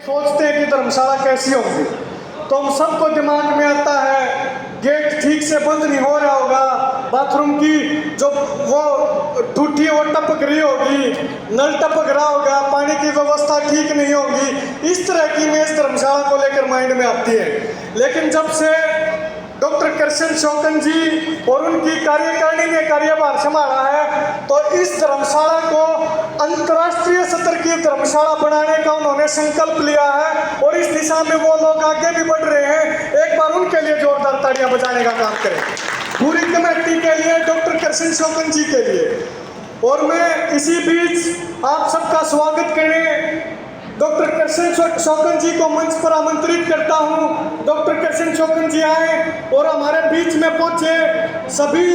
सोचते हैं कि धर्मशाला कैसी होगी, तो हम सबको दिमाग में आता है गेट ठीक से बंद नहीं हो रहा होगा, बाथरूम की जो वो टूटी वो टपक रही होगी, नल टपक रहा होगा, पानी की व्यवस्था ठीक नहीं होगी। इस तरह की इमेज धर्मशाला को लेकर माइंड में आती है। लेकिन जब से डॉक्टर करशन शौकन जी और उनकी कार्यकारिणी ने कार्यभार संभाला है, तो इस धर्मशाला को अंतर्राष्ट्रीय स्तर की धर्मशाला बनाने का उन्होंने संकल्प लिया है और इस दिशा में वो लोग आगे भी बढ़ रहे हैं। एक बार उनके लिए जोरदार तालियां बजाने का काम करें, पूरी कमेटी के लिए, डॉक्टर करशन शौकन जी के लिए। और मैं इसी बीच आप सबका स्वागत करने डॉक्टर करशन शौकन जी को मंच पर आमंत्रित करता हूं। डॉक्टर करशन शौकन जी आए और हमारे बीच में पहुंचे सभी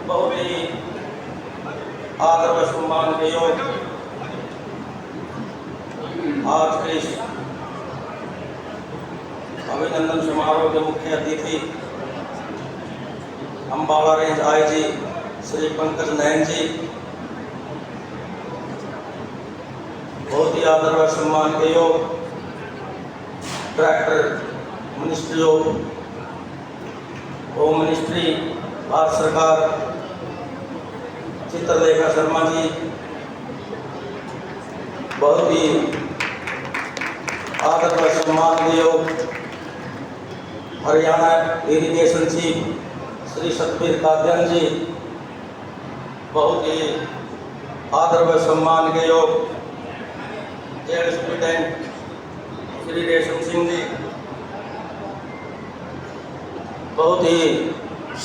बहुत ही आदर व सम्मान के योग आज के इस अभिनंदन समारोह के मुख्य अतिथि अम्बाला रेंज आईजी श्री पंकज नयन जी, बहुत ही आदर व सम्मान के योग director ministry of home ministry Bharat सरकार चित्रलेखा शर्मा जी, बहुत ही आदर व सम्मान के योग हरियाणा इरिगेशन चीफ श्री सतबीर कादियान जी, बहुत ही आदर व सम्मान के योग जेल सुप्रिटेंडेंट श्री रेशम सिंह जी, बहुत ही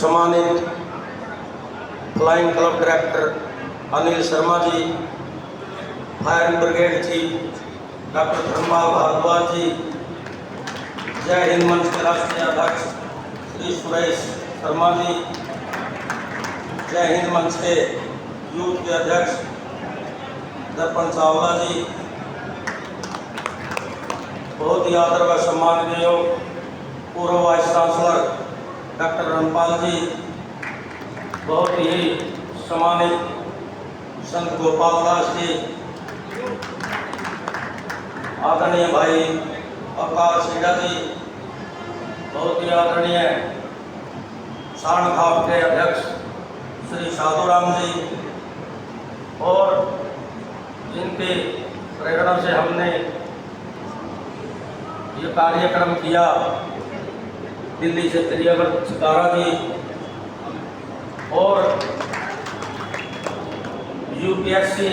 सम्मानित flying club director Anil Sharma ji, fire brigade chief doctor Dharampal Bhardwaj ji, जय हिंद मंच के राष्ट्रीय अध्यक्ष श्री सुरेश शर्मा जी, जय हिंद मंच के यूथ के अध्यक्ष दर्पण चावला जी, बहुत ही आदर व सम्मान के योग पूर्व vice chancellor doctor Rampal ji, बहुत ही सम्मानित संत गोपाल दास जी, आदरणीय भाई अवतार सीडा जी, बहुत ही आदरणीय साण खाप के अध्यक्ष श्री साधुराम जी, और जिनके प्रेरणा से हमने ये कार्यक्रम किया, दिल्ली से प्रियव्रत चिकारा जी, और यूपीएससी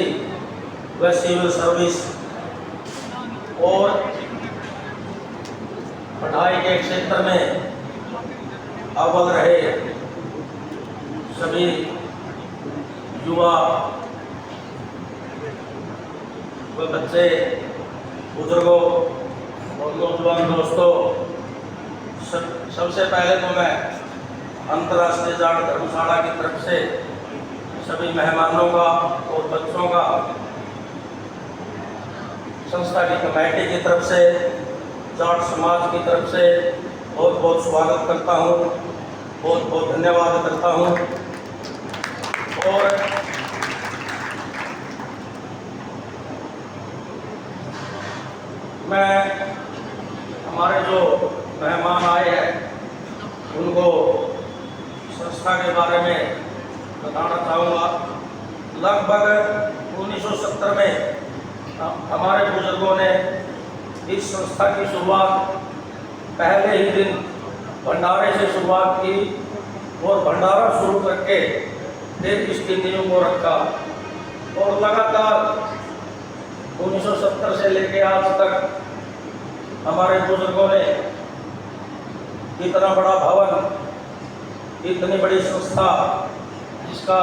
व सिविल सर्विस और पढ़ाई के क्षेत्र में अव्वल रहे सभी युवा व बच्चे, बुजुर्गों और नौजवान दोस्तों, सबसे पहले तो मैं अंतर्राष्ट्रीय जाट धर्मशाला की तरफ से सभी मेहमानों का और बच्चों का संस्था की कमेटी की तरफ से, जाट समाज की तरफ से बहुत बहुत स्वागत करता हूँ, बहुत बहुत धन्यवाद करता हूँ। और मैं हमारे जो मेहमान आए हैं उनको संस्था के बारे में बताना चाहूँगा। लगभग 1970 में हमारे बुजुर्गों ने इस संस्था की शुरुआत पहले ही दिन भंडारे से शुरुआत की और भंडारा शुरू करके फिर इसकी नींव को रखा, और लगातार 1970 से लेकर आज तक हमारे बुजुर्गों ने इतना बड़ा भवन, इतनी बड़ी संस्था, जिसका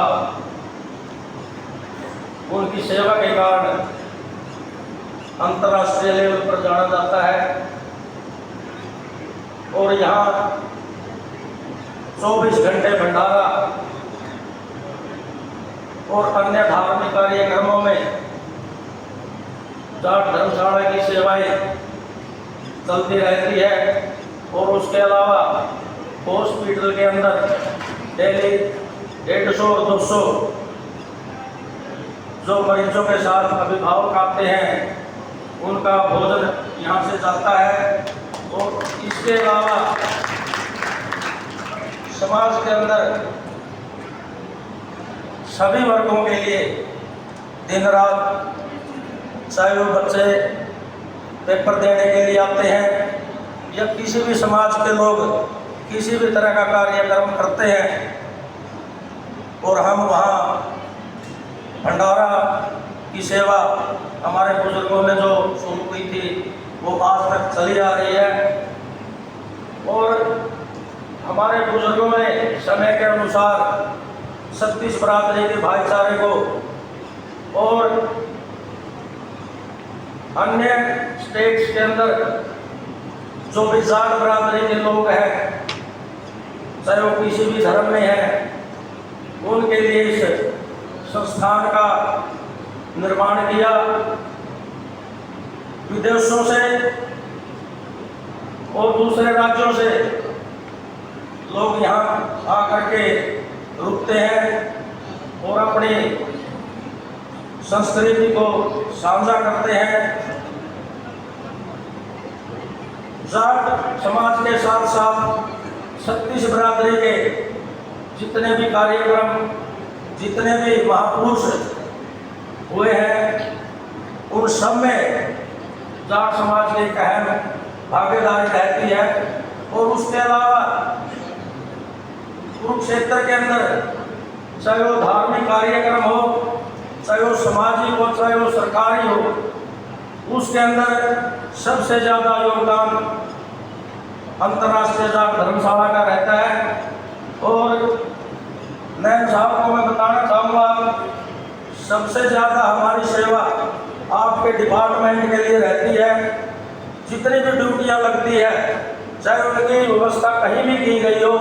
उनकी सेवा के कारण अंतर्राष्ट्रीय लेवल पर जाना जाता है, और यहाँ 24 घंटे भंडारा और अन्य धार्मिक कार्यक्रमों में जाट धर्मशाला की सेवाएं चलती रहती है। और उसके अलावा हॉस्पिटल के अंदर डेली 150-200 जो मरीजों के साथ अभिभावक आते हैं उनका भोजन यहाँ से जाता है। और इसके अलावा समाज के अंदर सभी वर्गों के लिए दिन रात, चाहे वो बच्चे पेपर देने के लिए आते हैं या किसी भी समाज के लोग किसी भी तरह का कार्यक्रम करते हैं, और हम वहाँ भंडारा की सेवा हमारे बुजुर्गों ने जो शुरू की थी वो आज तक चली आ रही है। और हमारे बुजुर्गों ने समय के अनुसार 36 बरादरी के भाईचारे को और अन्य स्टेट्स के अंदर जो भी जाट बरादरी के लोग हैं, चाहे वो किसी भी धर्म में हैं, उनके लिए इस संस्थान का निर्माण किया। विदेशों से और दूसरे राज्यों से लोग यहाँ आकर के रुकते हैं और अपनी संस्कृति को साझा करते हैं। जाट समाज के साथ साथ 36 बरादरी के जितने भी कार्यक्रम, जितने भी महापुरुष हुए हैं, उन सब में जाट समाज की एक अहम भागीदारी रहती है। और उसके अलावा कुरुक्षेत्र के अंदर चाहे वो धार्मिक कार्यक्रम हो, चाहे वो सामाजिक हो, चाहे वो सरकारी हो, उसके अंदर सबसे ज़्यादा योगदान अंतर्राष्ट्रीय जाट धर्मशाला का रहता है। और नैन साहब को मैं बताना चाहूँगा, सबसे ज़्यादा हमारी सेवा आपके डिपार्टमेंट के लिए रहती है। जितनी भी ड्यूटियाँ लगती है, चाहे उनकी व्यवस्था कहीं भी की गई हो,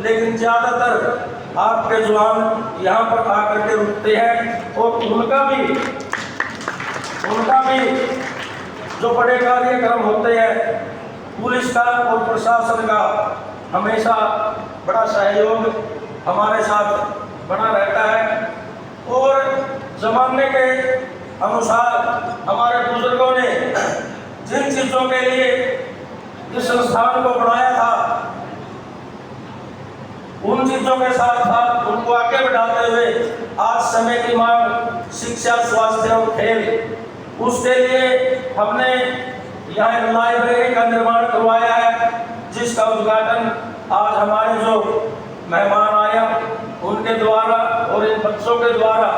लेकिन ज़्यादातर आपके जवान यहाँ पर आकर के रुकते हैं। और उनका भी जो बड़े कार्यक्रम होते हैं, पुलिस का और प्रशासन का हमेशा बड़ा सहयोग हमारे साथ बना रहता है। और ज़माने के अनुसार हमारे बुजुर्गों ने जिन चीज़ों के लिए इस संस्थान को बनाया था, उन चीज़ों के साथ साथ उनको आगे बढ़ाते हुए आज समय की मांग शिक्षा, स्वास्थ्य और खेल, उसके लिए हमने यहाँ एक लाइब्रेरी का निर्माण करवाया है, जिसका उद्घाटन आज हमारे जो मेहमान आया उनके द्वारा और इन बच्चों के द्वारा,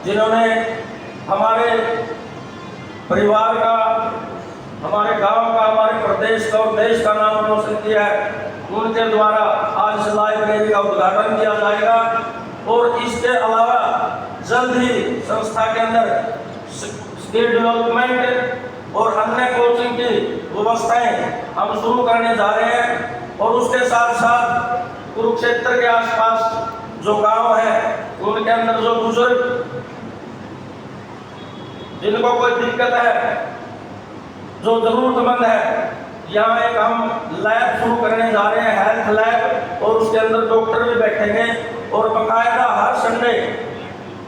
जिन्होंने हमारे परिवार का, हमारे गांव का, हमारे प्रदेश का और देश का नाम रोशन किया है, उनके द्वारा आज इस लाइब्रेरी का उद्घाटन किया जाएगा। और इसके अलावा जल्द ही संस्था के अंदर स्किल डेवलपमेंट और अन्य कोचिंग की व्यवस्थाएं हम शुरू करने जा रहे हैं। और उसके साथ साथ कुरुक्षेत्र के आसपास जो गांव है, उनके अंदर जो बुजुर्ग जिनको कोई दिक्कत है, जो जरूरतमंद है, यहाँ एक हम लैब शुरू करने जा रहे हैं, हेल्थ लैब, और उसके अंदर डॉक्टर भी बैठेंगे। और बाकायदा हर संडे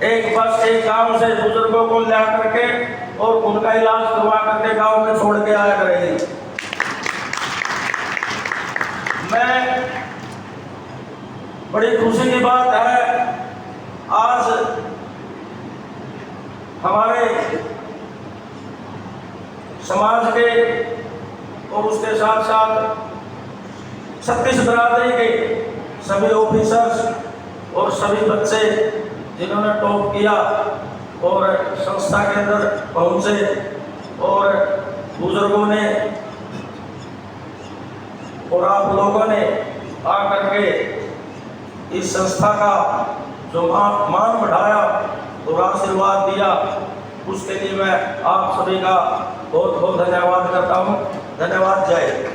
एक बस एक गांव से बुजुर्गों को ला करके और उनका इलाज करवा करके गांव में छोड़ के आया करेंगे। मैं बड़ी खुशी की बात है, आज हमारे समाज के और उसके साथ साथ 36 बरादरी के सभी ऑफिसर्स और सभी बच्चे जिन्होंने टॉप किया और संस्था के अंदर पहुंचे, और बुजुर्गों ने और आप लोगों ने आकर के इस संस्था का जो मान बढ़ाया और आशीर्वाद दिया, उसके लिए मैं आप सभी का बहुत बहुत धन्यवाद करता हूँ। धन्यवाद। जय हिंद।